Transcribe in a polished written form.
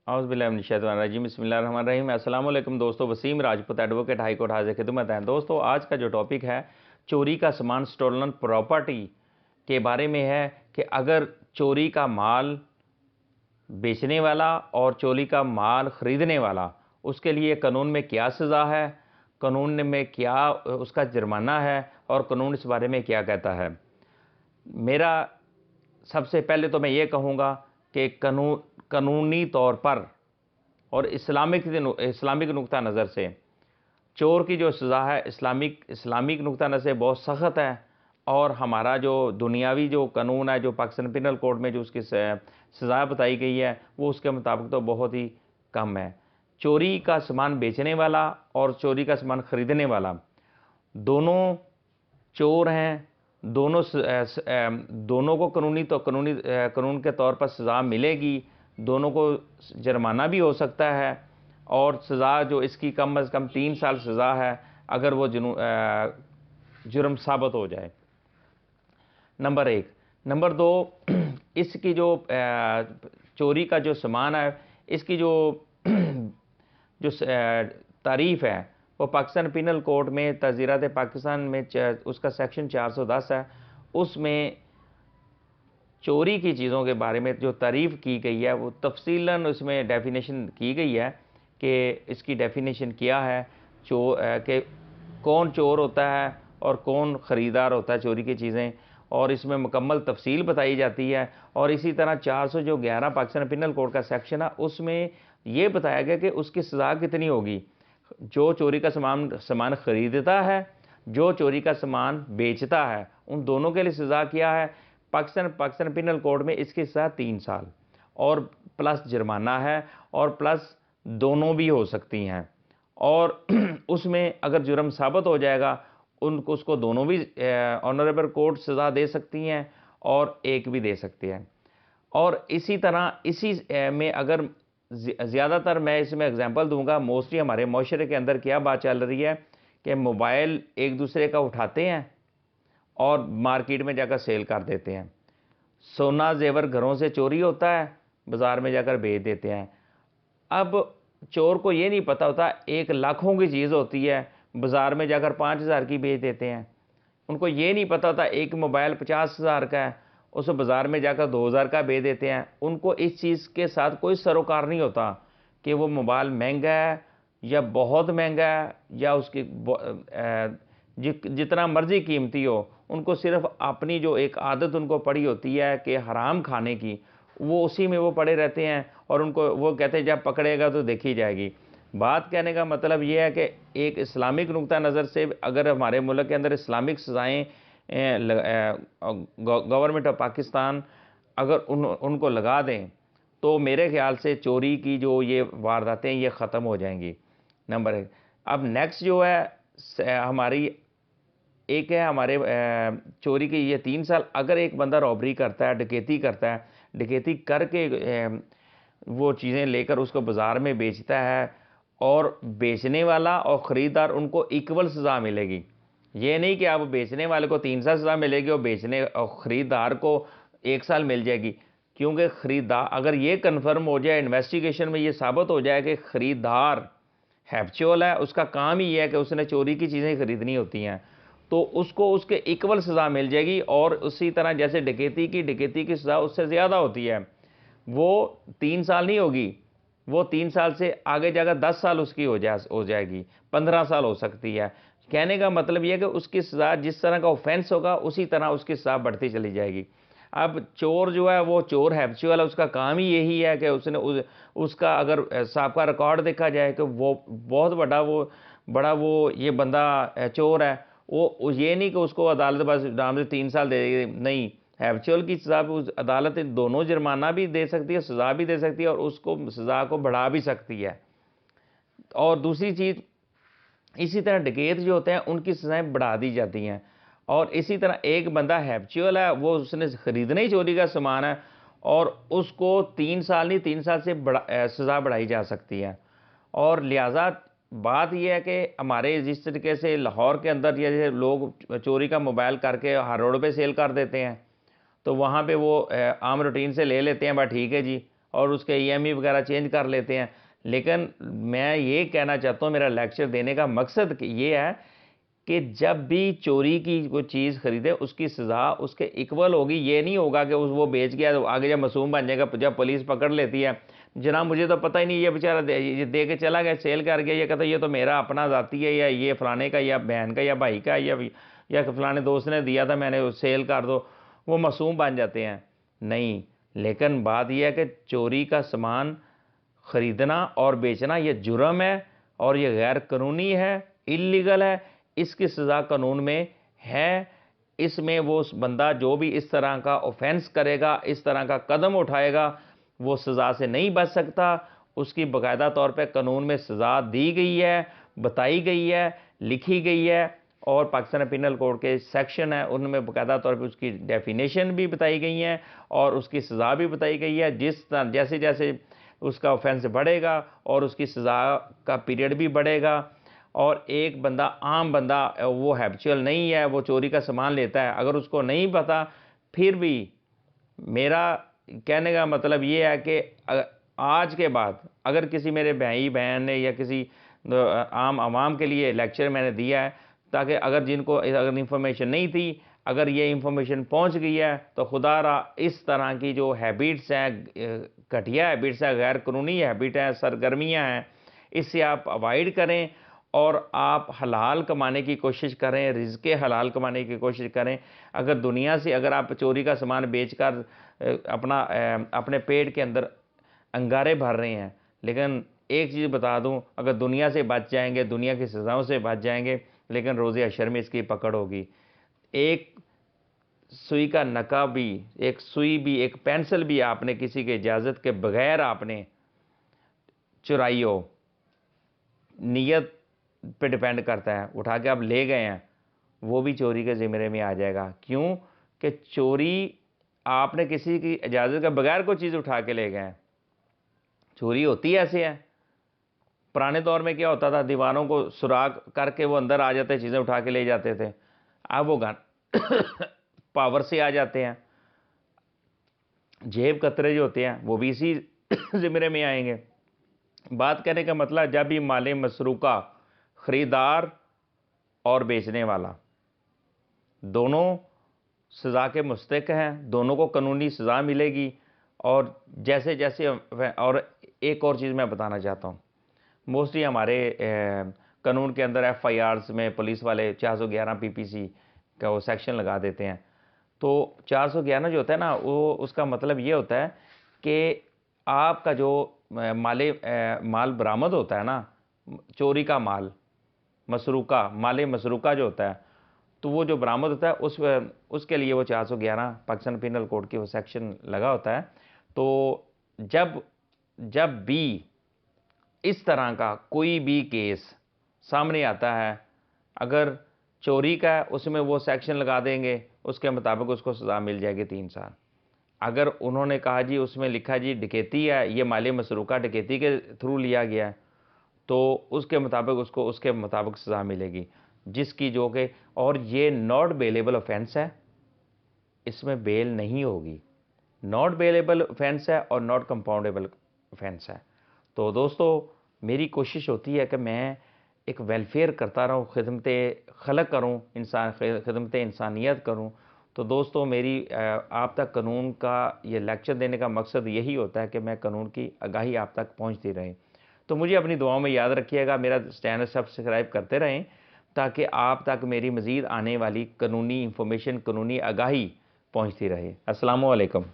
औज़ुबिल्लाहि बिस्मिल्लाहिर्रहमानिर्रहीम। अस्सलाम वालेकुम दोस्तों, Wasim Rajput advocate high court हाजिर खिदमत हैं। दोस्तों, आज का जो टॉपिक है चोरी का सामान, स्टोलन प्रॉपर्टी के बारे में है कि अगर चोरी का माल बेचने वाला और चोरी का माल ख़रीदने वाला, उसके लिए कानून में क्या सज़ा है, कानून में क्या उसका जुर्माना है और कानून इस बारे में क्या कहता है। मेरा सबसे पहले तो मैं ये कहूँगा कि कानूनी तौर पर और इस्लामिक नुक्ता नज़र से चोर की जो सज़ा है इस्लामिक नुक्ता नज़र से बहुत सख्त है। और हमारा जो दुनियावी जो कानून है, जो पाकिस्तान पिनल कोड में जो उसकी सज़ा बताई गई है, वो उसके मुताबिक तो बहुत ही कम है। चोरी का सामान बेचने वाला और चोरी का सामान ख़रीदने वाला दोनों चोर हैं। दोनों को कानून के तौर पर सज़ा मिलेगी। दोनों को जुर्माना भी हो सकता है और सज़ा जो इसकी कम अज़ कम 3 साल सज़ा है अगर वो जुर्म साबित हो जाए। नंबर 1। नंबर 2, इसकी जो चोरी का जो सामान है, इसकी जो तारीफ़ है वो पाकिस्तान पिनल कोड में तज़ीरात पाकिस्तान में उसका सेक्शन 410 है। उसमें चोरी की चीज़ों के बारे में जो तारीफ़ की गई है वो तफसीलन उसमें डेफिनेशन की गई है कि इसकी डेफिनेशन क्या है, कि कौन चोर होता है और कौन ख़रीदार होता है चोरी की चीज़ें, और इसमें मुकम्मल तफसील बताई जाती है। और इसी तरह 411 पाकिस्तान पिनल कोड का सेक्शन है, उसमें ये बताया गया कि उसकी सज़ा कितनी होगी। जो चोरी का सामान ख़रीदता है, जो चोरी का सामान बेचता है, उन दोनों के लिए सज़ा क्या है। पाकिस्तान पिनल कोड में इसकी सज़ा 3 साल और प्लस जुर्माना है और प्लस दोनों भी हो सकती हैं। और उसमें अगर जुर्म साबित हो जाएगा उसको दोनों भी ऑनरेबल कोर्ट सज़ा दे सकती हैं और एक भी दे सकती है। और इसी तरह इसी में अगर ज़्यादातर मैं इसमें एग्जांपल दूंगा, मोस्टली हमारे माशरे के अंदर क्या बात चल रही है कि मोबाइल एक दूसरे का उठाते हैं और मार्केट में जाकर सेल कर देते हैं। सोना जेवर घरों से चोरी होता है, बाज़ार में जाकर बेच देते हैं। अब चोर को ये नहीं पता होता, एक लाखों की चीज़ होती है, बाज़ार में जाकर 5,000 की बेच देते हैं। उनको ये नहीं पता होता एक मोबाइल 50,000 का है, उसे बाज़ार में जाकर 2,000 का बेच देते हैं। उनको इस चीज़ के साथ कोई सरोकार नहीं होता कि वो मोबाइल महंगा है या बहुत महंगा है या उसकी जितना मर्ज़ी कीमती हो। उनको सिर्फ़ अपनी जो एक आदत उनको पड़ी होती है कि हराम खाने की, वो उसी में वो पड़े रहते हैं और उनको वो कहते हैं जब पकड़ेगा तो देखी जाएगी। बात कहने का मतलब ये है कि एक इस्लामिक नुक्ता नज़र से अगर हमारे मुल्क के अंदर इस्लामिक सज़ाएँ गवर्नमेंट ऑफ पाकिस्तान अगर उनको लगा दें तो मेरे ख़्याल से चोरी की जो ये वारदातें ये ख़त्म हो जाएंगी। नंबर 1। अब नेक्स्ट जो है हमारी एक है हमारे चोरी की ये 3 साल। अगर एक बंदा रॉबरी करता है, डकैती करता है, डकैती करके वो चीज़ें लेकर उसको बाज़ार में बेचता है और बेचने वाला और ख़रीदार उनको इक्वल सज़ा मिलेगी। ये नहीं कि आप बेचने वाले को 3 साल सज़ा मिलेगी और बेचने और ख़रीदार को 1 साल मिल जाएगी। क्योंकि ख़रीदार अगर ये कन्फर्म हो जाए, इन्वेस्टिगेशन में ये साबित हो जाए कि ख़रीदार हैप्चुअल है, उसका काम ही है कि उसने चोरी की चीज़ें ख़रीदनी होती हैं, तो उसको उसके इक्वल सज़ा मिल जाएगी। और उसी तरह जैसे डकैती की सज़ा उससे ज़्यादा होती है, वो 3 साल नहीं होगी, वो 3 साल से आगे जाकर 10 साल उसकी हो जाएगी, 15 साल हो सकती है। कहने का मतलब यह है कि उसकी सज़ा जिस तरह का ऑफेंस होगा उसी तरह उसकी सज़ा बढ़ती चली जाएगी। अब चोर जो है वो चोर हैप्चुअल है, उसका काम ही यही है कि उसने उसका अगर साबका रिकॉर्ड देखा जाए कि वो बहुत बड़ा वो ये बंदा चोर है, वो ये नहीं कि उसको अदालत बस नाम से 3 साल दे देगी, नहीं। हैप्चुअल की सज़ा उस अदालत दोनों जुर्माना भी दे सकती है, सज़ा भी दे सकती है और उसको सज़ा को बढ़ा भी सकती है। और दूसरी चीज़, इसी तरह डकैत जो होते हैं उनकी सज़ाएं बढ़ा दी जाती हैं। और इसी तरह एक बंदा हैप्चुअल है, वो उसने ख़रीदने ही चोरी का सामान है और उसको 3 साल नहीं 3 साल से सज़ा बढ़ाई जा सकती है। और लिहाजा बात यह है कि हमारे जिस तरीके से लाहौर के अंदर जैसे लोग चोरी का मोबाइल करके हर रोड पे सेल कर देते हैं, तो वहाँ पे वो आम रूटीन से ले लेते हैं, बस ठीक है जी, और उसके EMI वगैरह चेंज कर लेते हैं। लेकिन मैं ये कहना चाहता हूँ, मेरा लेक्चर देने का मकसद ये है कि जब भी चोरी की कोई चीज़ खरीदे उसकी सज़ा उसके इक्वल होगी। ये नहीं होगा कि वो बेच गया तो आगे जब मासूम बन जाएगा, जब पुलिस पकड़ लेती है, जनाब मुझे तो पता ही नहीं, ये बेचारा ये दे के चला गया, सेल कर गया, ये कहता ये तो मेरा अपना जाती है, या ये फलाने का, या बहन का, या भाई का, या फलाने दोस्त ने दिया था, मैंने सेल कर दो, वो मासूम बन जाते हैं। नहीं, लेकिन बात यह है कि चोरी का सामान खरीदना और बेचना ये जुर्म है और ये गैर कानूनी है, इल्लीगल है। इसकी सज़ा कानून में है। इसमें वो बंदा जो भी इस तरह का ऑफेंस करेगा, इस तरह का कदम उठाएगा, वो सज़ा से नहीं बच सकता। उसकी बाकायदा तौर पे कानून में सज़ा दी गई है, बताई गई है, लिखी गई है, और पाकिस्तान पिनल कोड के सेक्शन है उनमें बाकायदा तौर पे उसकी डेफिनेशन भी बताई गई है और उसकी सज़ा भी बताई गई है। जैसे जैसे उसका ऑफेंस बढ़ेगा और उसकी सज़ा का पीरियड भी बढ़ेगा। और एक बंदा, आम बंदा, वो हैबिचुअल नहीं है, वो चोरी का सामान लेता है, अगर उसको नहीं पता, फिर भी मेरा कहने का मतलब ये है कि आज के बाद अगर किसी मेरे भाई बहन ने या किसी आम आवाम के लिए लेक्चर मैंने दिया है, ताकि अगर जिनको अगर इंफॉर्मेशन नहीं थी, अगर ये इंफॉर्मेशन पहुंच गई है, तो खुदारा इस तरह की जो हैबिट्स हैं, घटिया हैबिट्स हैं, गैर कानूनी हैबिट हैं, सरगर्मियां हैं, इससे आप अवॉइड करें और आप हलाल कमाने की कोशिश करें, रिज़्क़े हलाल कमाने की कोशिश करें। अगर दुनिया से अगर आप चोरी का सामान बेचकर अपने पेट के अंदर अंगारे भर रहे हैं, लेकिन एक चीज़ बता दूं, अगर दुनिया से बच जाएंगे, दुनिया की सज़ाओं से बच जाएंगे, लेकिन रोज़े हशर में इसकी पकड़ होगी। एक सुई का नका भी, एक सुई भी, एक पेंसिल भी आपने किसी के इजाज़त के बगैर आपने चुराई हो, नीयत पे डिपेंड करता है। उठा के आप ले गए हैं, वो भी चोरी के ज़िम्मे में आ जाएगा। क्यों कि चोरी आपने किसी की इजाज़त के बगैर कोई चीज़ उठा के ले गए हैं। चोरी होती ऐसे है। पुराने दौर में क्या होता था, दीवारों को सुराख करके वो अंदर आ जाते, चीज़ें उठा के ले जाते थे। अब वो गन पावर से आ जाते हैं। जेब कतरे जो होते हैं वो भी इसी ज़िम्मे में आएंगे। बात करने का मतलब, जब भी माले मसरूका, ख़रीदार और बेचने वाला दोनों सज़ा के मुस्तहिक़ हैं, दोनों को कानूनी सज़ा मिलेगी। और जैसे जैसे, और एक और चीज़ मैं बताना चाहता हूँ, मोस्टली हमारे कानून के अंदर FIRs में पुलिस वाले 411 PPC का वो सेक्शन लगा देते हैं। तो 411 जो होता है ना, वो उसका मतलब ये होता है कि आपका जो माल बरामद होता है ना, चोरी का माल, मसरूका, माल मसरूका जो होता है, तो वो जो बरामद होता है उसके लिए वो 411 पाकिस्तान पिनल कोड की वो सेक्शन लगा होता है। तो जब भी इस तरह का कोई भी केस सामने आता है, अगर चोरी का है, उसमें वो सेक्शन लगा देंगे, उसके मुताबिक उसको सज़ा मिल जाएगी 3 साल। अगर उन्होंने कहा जी, उसमें लिखा जी डकैती है, ये माल मसरूका डकैती के थ्रू लिया गया है, तो उसके मुताबिक उसको उसके मुताबिक सज़ा मिलेगी, जिसकी जो कि, और ये नॉट बेलेबल ऑफेंस है, इसमें बेल नहीं होगी। नॉट बेलेबल ऑफेंस है और नॉट कंपाउंडेबल ऑफेंस है। तो दोस्तों, मेरी कोशिश होती है कि मैं एक वेलफेयर करता रहूँ, खिदमत खलक करूँ, खिदमत इंसानियत करूँ। तो दोस्तों, मेरी आप तक कानून का ये लेक्चर देने का मकसद यही होता है कि मैं कानून की आगाही आप तक पहुँचती रहे। तो मुझे अपनी दुआओं में याद रखिएगा, मेरा चैनल सब्सक्राइब करते रहें, ताकि आप तक मेरी मज़ीद आने वाली कानूनी इंफॉर्मेशन, कानूनी आगाही पहुँचती रहे। अस्सलामु अलैकुम।